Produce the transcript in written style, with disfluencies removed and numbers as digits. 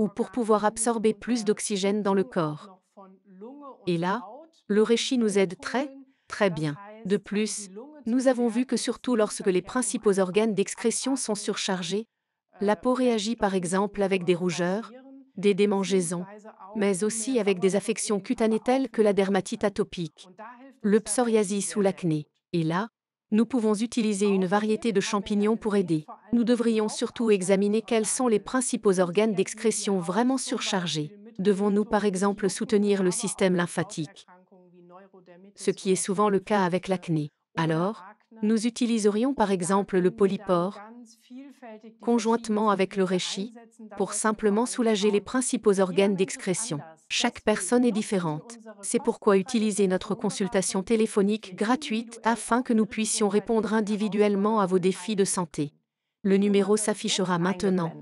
ou pour pouvoir absorber plus d'oxygène dans le corps. Et là, le reishi nous aide très, très bien. De plus, Nous avons vu que surtout lorsque les principaux organes d'excrétion sont surchargés, la peau réagit par exemple avec des rougeurs, des démangeaisons, mais aussi avec des affections cutanées telles que la dermatite atopique, le psoriasis ou l'acné. Et là, nous pouvons utiliser une variété de champignons pour aider. Nous devrions surtout examiner quels sont les principaux organes d'excrétion vraiment surchargés. Devons-nous par exemple soutenir le système lymphatique, ce qui est souvent le cas avec l'acné. Alors, nous utiliserions par exemple le polypore, conjointement avec le reishi, pour simplement soulager les principaux organes d'excrétion. Chaque personne est différente. C'est pourquoi utiliser notre consultation téléphonique gratuite afin que nous puissions répondre individuellement à vos défis de santé. Le numéro s'affichera maintenant.